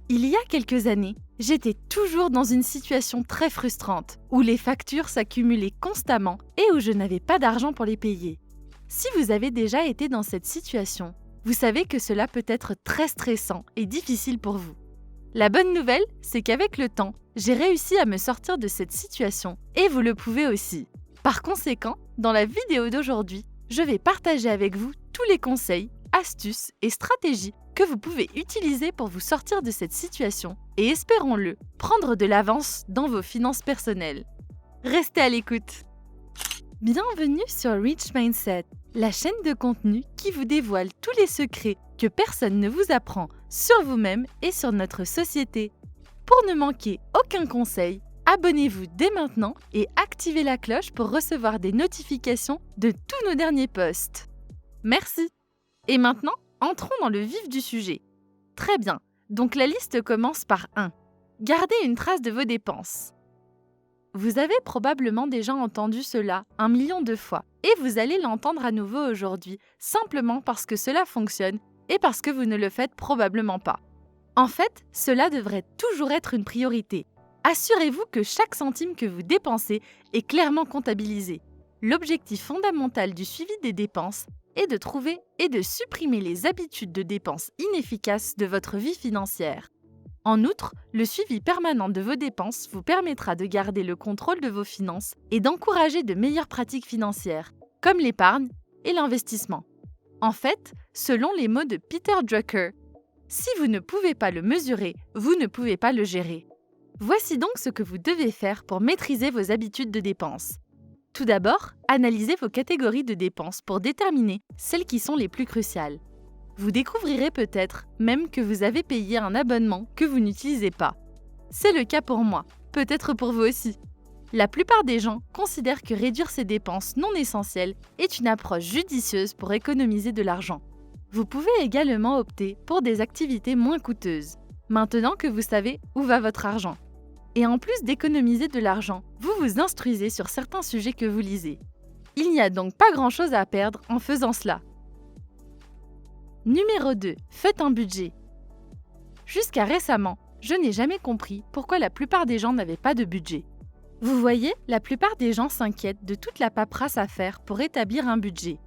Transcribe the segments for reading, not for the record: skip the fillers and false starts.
Il y a quelques années, j'étais toujours dans une situation très frustrante, où les factures s'accumulaient constamment et où je n'avais pas d'argent pour les payer. Si vous avez déjà été dans cette situation, vous savez que cela peut être très stressant et difficile pour vous. La bonne nouvelle, c'est qu'avec le temps, j'ai réussi à me sortir de cette situation et vous le pouvez aussi. Par conséquent, dans la vidéo d'aujourd'hui, je vais partager avec vous tous les conseils, astuces et stratégies que vous pouvez utiliser pour vous sortir de cette situation et, espérons-le, prendre de l'avance dans vos finances personnelles. Restez à l'écoute! Bienvenue sur Rich Mindset, la chaîne de contenu qui vous dévoile tous les secrets que personne ne vous apprend sur vous-même et sur notre société. Pour ne manquer aucun conseil, abonnez-vous dès maintenant et activez la cloche pour recevoir des notifications de tous nos derniers posts. Merci! Et maintenant, entrons dans le vif du sujet. Très bien, donc la liste commence par 1. Gardez une trace de vos dépenses. Vous avez probablement déjà entendu cela 1 million de fois et vous allez l'entendre à nouveau aujourd'hui simplement parce que cela fonctionne et parce que vous ne le faites probablement pas. En fait, cela devrait toujours être une priorité. Assurez-vous que chaque centime que vous dépensez est clairement comptabilisé. L'objectif fondamental du suivi des dépenses est de trouver et de supprimer les habitudes de dépenses inefficaces de votre vie financière. En outre, le suivi permanent de vos dépenses vous permettra de garder le contrôle de vos finances et d'encourager de meilleures pratiques financières, comme l'épargne et l'investissement. En fait, selon les mots de Peter Drucker, si vous ne pouvez pas le mesurer, vous ne pouvez pas le gérer. Voici donc ce que vous devez faire pour maîtriser vos habitudes de dépenses. Tout d'abord, analysez vos catégories de dépenses pour déterminer celles qui sont les plus cruciales. Vous découvrirez peut-être même que vous avez payé un abonnement que vous n'utilisez pas. C'est le cas pour moi, peut-être pour vous aussi. La plupart des gens considèrent que réduire ces dépenses non essentielles est une approche judicieuse pour économiser de l'argent. Vous pouvez également opter pour des activités moins coûteuses, maintenant que vous savez où va votre argent. Et en plus d'économiser de l'argent, vous vous instruisez sur certains sujets que vous lisez. Il n'y a donc pas grand-chose à perdre en faisant cela. Numéro 2. Faites un budget. Jusqu'à récemment, je n'ai jamais compris pourquoi la plupart des gens n'avaient pas de budget. Vous voyez, la plupart des gens s'inquiètent de toute la paperasse à faire pour établir un budget.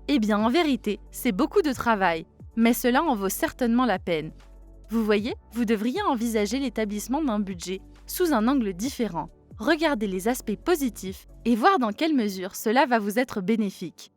Eh bien, en vérité, c'est beaucoup de travail, mais cela en vaut certainement la peine. Vous voyez, vous devriez envisager l'établissement d'un budget sous un angle différent. Regardez les aspects positifs et voir dans quelle mesure cela va vous être bénéfique.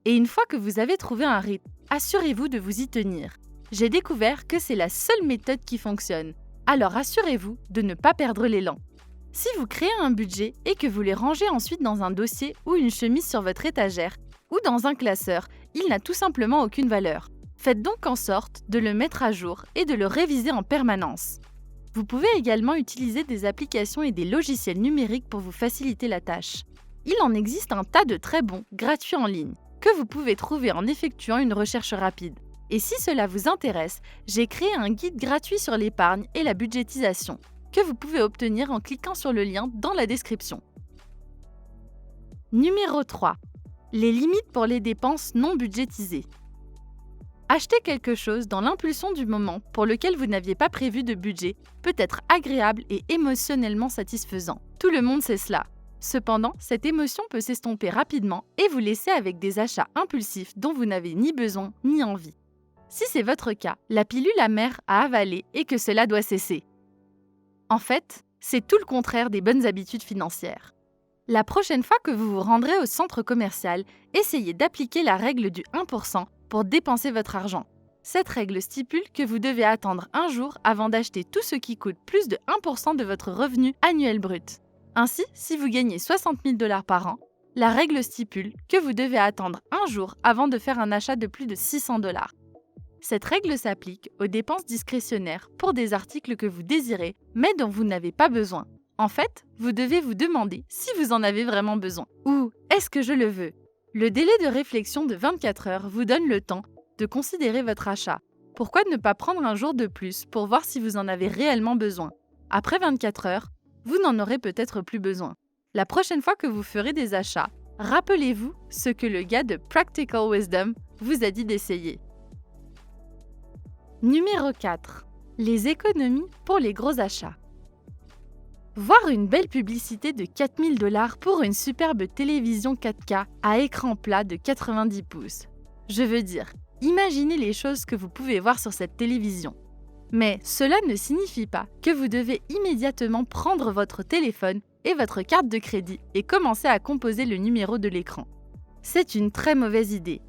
Et une fois que vous avez trouvé un rythme, assurez-vous de vous y tenir. J'ai découvert que c'est la seule méthode qui fonctionne, alors assurez-vous de ne pas perdre l'élan. Si vous créez un budget et que vous les rangez ensuite dans un dossier ou une chemise sur votre étagère ou dans un classeur, il n'a tout simplement aucune valeur. Faites donc en sorte de le mettre à jour et de le réviser en permanence. Vous pouvez également utiliser des applications et des logiciels numériques pour vous faciliter la tâche. Il en existe un tas de très bons, gratuits en ligne, que vous pouvez trouver en effectuant une recherche rapide. Et si cela vous intéresse, j'ai créé un guide gratuit sur l'épargne et la budgétisation, que vous pouvez obtenir en cliquant sur le lien dans la description. Numéro 3. Les limites pour les dépenses non budgétisées. Acheter quelque chose dans l'impulsion du moment pour lequel vous n'aviez pas prévu de budget peut être agréable et émotionnellement satisfaisant. Tout le monde sait cela. Cependant, cette émotion peut s'estomper rapidement et vous laisser avec des achats impulsifs dont vous n'avez ni besoin ni envie. Si c'est votre cas, la pilule amère à avaler et que cela doit cesser. En fait, c'est tout le contraire des bonnes habitudes financières. La prochaine fois que vous vous rendrez au centre commercial, essayez d'appliquer la règle du 1% pour dépenser votre argent. Cette règle stipule que vous devez attendre un jour avant d'acheter tout ce qui coûte plus de 1% de votre revenu annuel brut. Ainsi, si vous gagnez 60 000 $ par an, la règle stipule que vous devez attendre un jour avant de faire un achat de plus de 600 $. Cette règle s'applique aux dépenses discrétionnaires pour des articles que vous désirez, mais dont vous n'avez pas besoin. En fait, vous devez vous demander si vous en avez vraiment besoin. Ou est-ce que je le veux ? Le délai de réflexion de 24 heures vous donne le temps de considérer votre achat. Pourquoi ne pas prendre un jour de plus pour voir si vous en avez réellement besoin ? Après 24 heures, vous n'en aurez peut-être plus besoin. La prochaine fois que vous ferez des achats, rappelez-vous ce que le gars de Practical Wisdom vous a dit d'essayer. Numéro 4. Les économies pour les gros achats. Voir une belle publicité de 4000 $ pour une superbe télévision 4K à écran plat de 90 pouces. Je veux dire, imaginez les choses que vous pouvez voir sur cette télévision. Mais cela ne signifie pas que vous devez immédiatement prendre votre téléphone et votre carte de crédit et commencer à composer le numéro de l'écran. C'est une très mauvaise idée.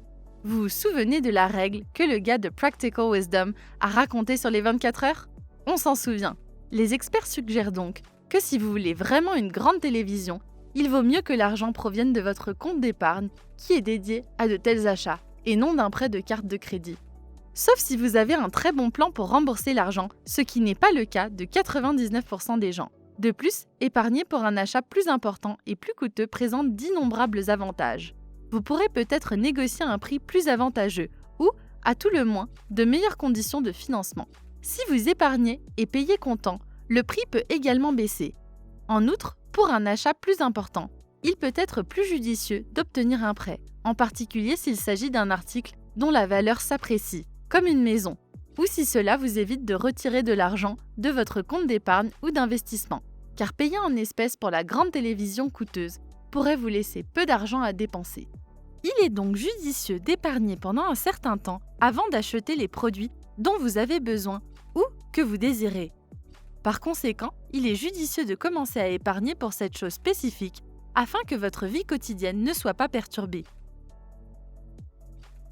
Vous vous souvenez de la règle que le gars de Practical Wisdom a racontée sur les 24 heures? On s'en souvient. Les experts suggèrent donc que si vous voulez vraiment une grande télévision, il vaut mieux que l'argent provienne de votre compte d'épargne qui est dédié à de tels achats et non d'un prêt de carte de crédit. Sauf si vous avez un très bon plan pour rembourser l'argent, ce qui n'est pas le cas de 99% des gens. De plus, épargner pour un achat plus important et plus coûteux présente d'innombrables avantages. Vous pourrez peut-être négocier un prix plus avantageux ou, à tout le moins, de meilleures conditions de financement. Si vous épargnez et payez comptant, le prix peut également baisser. En outre, pour un achat plus important, il peut être plus judicieux d'obtenir un prêt, en particulier s'il s'agit d'un article dont la valeur s'apprécie, comme une maison, ou si cela vous évite de retirer de l'argent de votre compte d'épargne ou d'investissement, car payer en espèces pour la grande télévision coûteuse pourrait vous laisser peu d'argent à dépenser. Il est donc judicieux d'épargner pendant un certain temps avant d'acheter les produits dont vous avez besoin ou que vous désirez. Par conséquent, il est judicieux de commencer à épargner pour cette chose spécifique afin que votre vie quotidienne ne soit pas perturbée.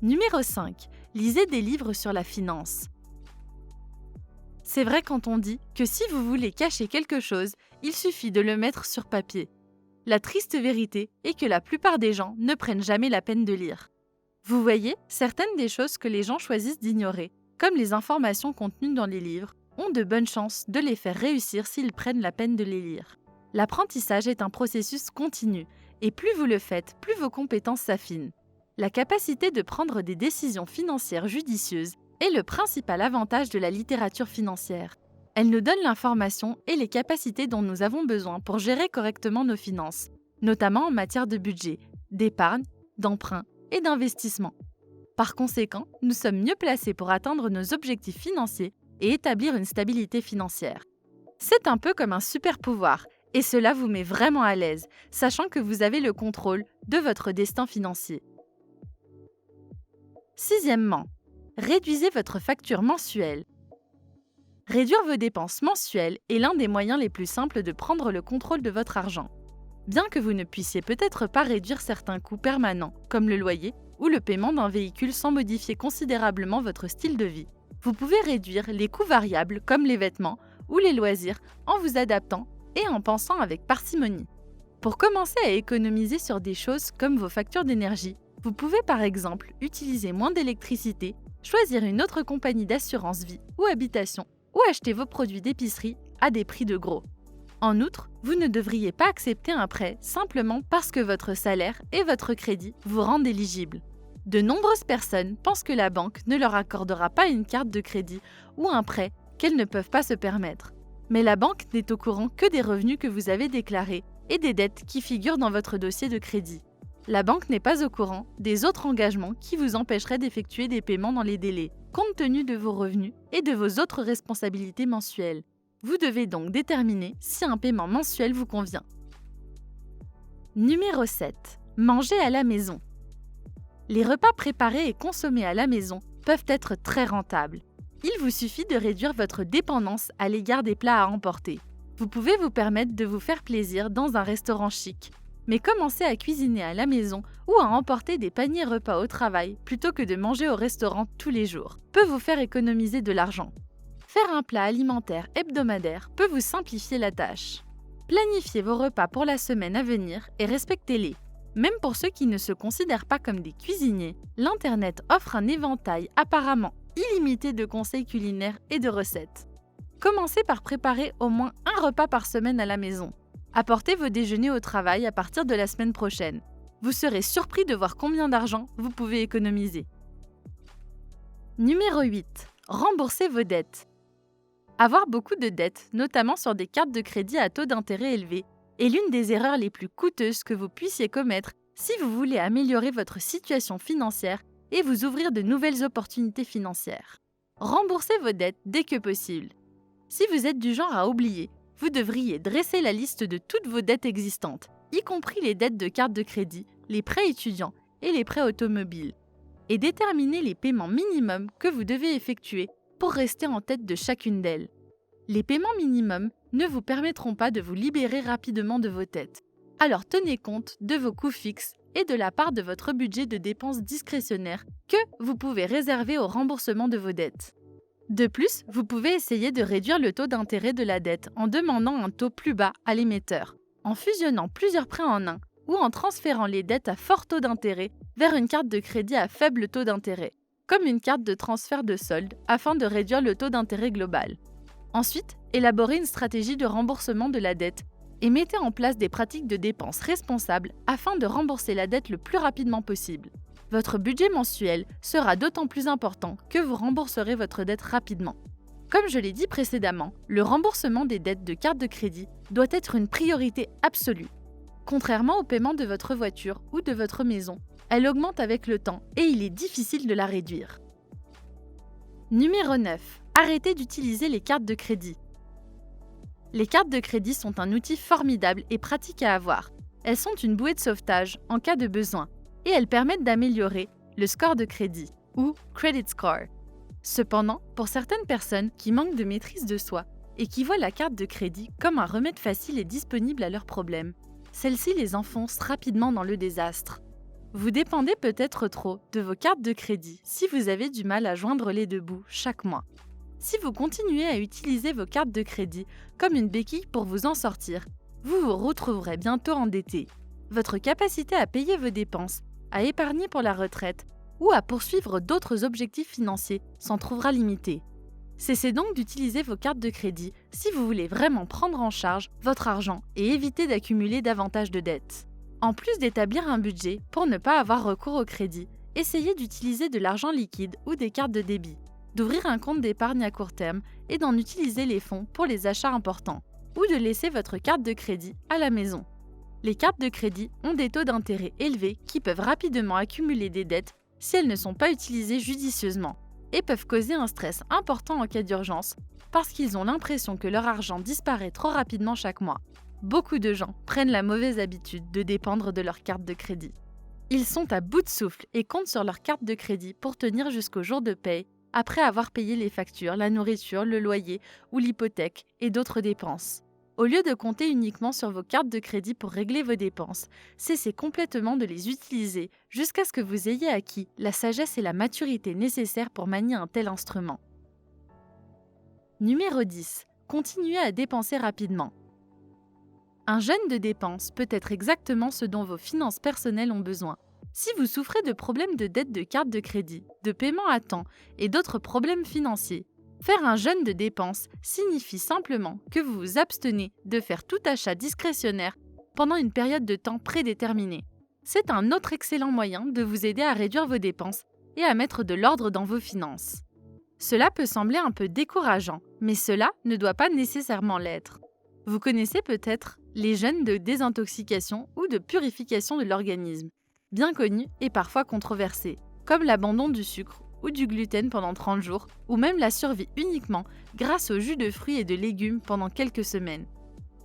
Numéro 5. Lisez des livres sur la finance. C'est vrai quand on dit que si vous voulez cacher quelque chose, il suffit de le mettre sur papier. La triste vérité est que la plupart des gens ne prennent jamais la peine de lire. Vous voyez, certaines des choses que les gens choisissent d'ignorer, comme les informations contenues dans les livres, ont de bonnes chances de les faire réussir s'ils prennent la peine de les lire. L'apprentissage est un processus continu, et plus vous le faites, plus vos compétences s'affinent. La capacité de prendre des décisions financières judicieuses est le principal avantage de la littérature financière. Elle nous donne l'information et les capacités dont nous avons besoin pour gérer correctement nos finances, notamment en matière de budget, d'épargne, d'emprunt et d'investissement. Par conséquent, nous sommes mieux placés pour atteindre nos objectifs financiers et établir une stabilité financière. C'est un peu comme un super pouvoir, et cela vous met vraiment à l'aise, sachant que vous avez le contrôle de votre destin financier. Sixièmement, réduisez votre facture mensuelle. Réduire vos dépenses mensuelles est l'un des moyens les plus simples de prendre le contrôle de votre argent. Bien que vous ne puissiez peut-être pas réduire certains coûts permanents, comme le loyer ou le paiement d'un véhicule sans modifier considérablement votre style de vie, vous pouvez réduire les coûts variables comme les vêtements ou les loisirs en vous adaptant et en pensant avec parcimonie. Pour commencer à économiser sur des choses comme vos factures d'énergie, vous pouvez par exemple utiliser moins d'électricité, choisir une autre compagnie d'assurance vie ou habitation, ou acheter vos produits d'épicerie à des prix de gros. En outre, vous ne devriez pas accepter un prêt simplement parce que votre salaire et votre crédit vous rendent éligible. De nombreuses personnes pensent que la banque ne leur accordera pas une carte de crédit ou un prêt qu'elles ne peuvent pas se permettre. Mais la banque n'est au courant que des revenus que vous avez déclarés et des dettes qui figurent dans votre dossier de crédit. La banque n'est pas au courant des autres engagements qui vous empêcheraient d'effectuer des paiements dans les délais, compte tenu de vos revenus et de vos autres responsabilités mensuelles. Vous devez donc déterminer si un paiement mensuel vous convient. Numéro 7. Manger à la maison. Les repas préparés et consommés à la maison peuvent être très rentables. Il vous suffit de réduire votre dépendance à l'égard des plats à emporter. Vous pouvez vous permettre de vous faire plaisir dans un restaurant chic, mais commencer à cuisiner à la maison ou à emporter des paniers repas au travail plutôt que de manger au restaurant tous les jours peut vous faire économiser de l'argent. Faire un plat alimentaire hebdomadaire peut vous simplifier la tâche. Planifiez vos repas pour la semaine à venir et respectez-les. Même pour ceux qui ne se considèrent pas comme des cuisiniers, l'Internet offre un éventail apparemment illimité de conseils culinaires et de recettes. Commencez par préparer au moins un repas par semaine à la maison. Apportez vos déjeuners au travail à partir de la semaine prochaine. Vous serez surpris de voir combien d'argent vous pouvez économiser. Numéro 8. Remboursez vos dettes. Avoir beaucoup de dettes, notamment sur des cartes de crédit à taux d'intérêt élevés, est l'une des erreurs les plus coûteuses que vous puissiez commettre si vous voulez améliorer votre situation financière et vous ouvrir de nouvelles opportunités financières. Remboursez vos dettes dès que possible. Si vous êtes du genre à oublier, vous devriez dresser la liste de toutes vos dettes existantes, y compris les dettes de carte de crédit, les prêts étudiants et les prêts automobiles, et déterminer les paiements minimums que vous devez effectuer pour rester en tête de chacune d'elles. Les paiements minimums ne vous permettront pas de vous libérer rapidement de vos dettes. Alors tenez compte de vos coûts fixes et de la part de votre budget de dépenses discrétionnaires que vous pouvez réserver au remboursement de vos dettes. De plus, vous pouvez essayer de réduire le taux d'intérêt de la dette en demandant un taux plus bas à l'émetteur, en fusionnant plusieurs prêts en un ou en transférant les dettes à fort taux d'intérêt vers une carte de crédit à faible taux d'intérêt, comme une carte de transfert de solde afin de réduire le taux d'intérêt global. Ensuite, élaborez une stratégie de remboursement de la dette et mettez en place des pratiques de dépenses responsables afin de rembourser la dette le plus rapidement possible. Votre budget mensuel sera d'autant plus important que vous rembourserez votre dette rapidement. Comme je l'ai dit précédemment, le remboursement des dettes de carte de crédit doit être une priorité absolue. Contrairement au paiement de votre voiture ou de votre maison, elle augmente avec le temps et il est difficile de la réduire. Numéro 9. Arrêtez d'utiliser les cartes de crédit. Les cartes de crédit sont un outil formidable et pratique à avoir. Elles sont une bouée de sauvetage en cas de besoin et elles permettent d'améliorer le score de crédit ou credit score. Cependant, pour certaines personnes qui manquent de maîtrise de soi et qui voient la carte de crédit comme un remède facile et disponible à leurs problèmes, celle-ci les enfonce rapidement dans le désastre. Vous dépendez peut-être trop de vos cartes de crédit si vous avez du mal à joindre les deux bouts chaque mois. Si vous continuez à utiliser vos cartes de crédit comme une béquille pour vous en sortir, vous vous retrouverez bientôt endetté. Votre capacité à payer vos dépenses, à épargner pour la retraite ou à poursuivre d'autres objectifs financiers s'en trouvera limitée. Cessez donc d'utiliser vos cartes de crédit si vous voulez vraiment prendre en charge votre argent et éviter d'accumuler davantage de dettes. En plus d'établir un budget pour ne pas avoir recours au crédit, essayez d'utiliser de l'argent liquide ou des cartes de débit, d'ouvrir un compte d'épargne à court terme et d'en utiliser les fonds pour les achats importants, ou de laisser votre carte de crédit à la maison. Les cartes de crédit ont des taux d'intérêt élevés qui peuvent rapidement accumuler des dettes si elles ne sont pas utilisées judicieusement et peuvent causer un stress important en cas d'urgence parce qu'ils ont l'impression que leur argent disparaît trop rapidement chaque mois. Beaucoup de gens prennent la mauvaise habitude de dépendre de leur carte de crédit. Ils sont à bout de souffle et comptent sur leur carte de crédit pour tenir jusqu'au jour de paye après avoir payé les factures, la nourriture, le loyer ou l'hypothèque et d'autres dépenses. Au lieu de compter uniquement sur vos cartes de crédit pour régler vos dépenses, cessez complètement de les utiliser jusqu'à ce que vous ayez acquis la sagesse et la maturité nécessaires pour manier un tel instrument. Numéro 10. Continuez à dépenser rapidement. Un jeûne de dépenses peut être exactement ce dont vos finances personnelles ont besoin. Si vous souffrez de problèmes de dette de carte de crédit, de paiement à temps et d'autres problèmes financiers, faire un jeûne de dépenses signifie simplement que vous vous abstenez de faire tout achat discrétionnaire pendant une période de temps prédéterminée. C'est un autre excellent moyen de vous aider à réduire vos dépenses et à mettre de l'ordre dans vos finances. Cela peut sembler un peu décourageant, mais cela ne doit pas nécessairement l'être. Vous connaissez peut-être les jeûnes de désintoxication ou de purification de l'organisme, bien connus et parfois controversés, comme l'abandon du sucre ou du gluten pendant 30 jours, ou même la survie uniquement grâce au jus de fruits et de légumes pendant quelques semaines.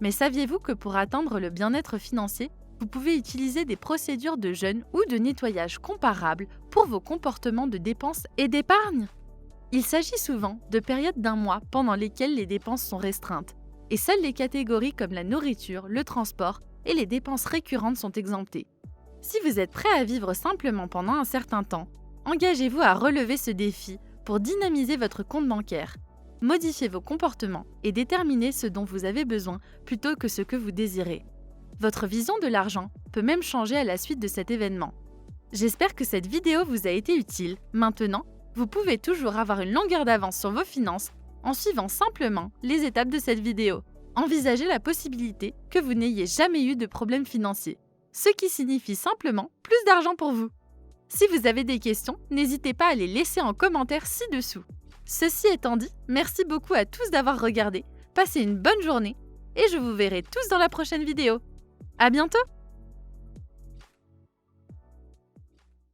Mais saviez-vous que pour atteindre le bien-être financier, vous pouvez utiliser des procédures de jeûne ou de nettoyage comparables pour vos comportements de dépenses et d'épargne? Il s'agit souvent de périodes d'un mois pendant lesquelles les dépenses sont restreintes, et seules les catégories comme la nourriture, le transport et les dépenses récurrentes sont exemptées. Si vous êtes prêt à vivre simplement pendant un certain temps, engagez-vous à relever ce défi pour dynamiser votre compte bancaire. Modifiez vos comportements et déterminez ce dont vous avez besoin plutôt que ce que vous désirez. Votre vision de l'argent peut même changer à la suite de cet événement. J'espère que cette vidéo vous a été utile. Maintenant, vous pouvez toujours avoir une longueur d'avance sur vos finances en suivant simplement les étapes de cette vidéo. Envisagez la possibilité que vous n'ayez jamais eu de problème financier, ce qui signifie simplement plus d'argent pour vous. Si vous avez des questions, n'hésitez pas à les laisser en commentaire ci-dessous. Ceci étant dit, merci beaucoup à tous d'avoir regardé, passez une bonne journée et je vous verrai tous dans la prochaine vidéo. À bientôt!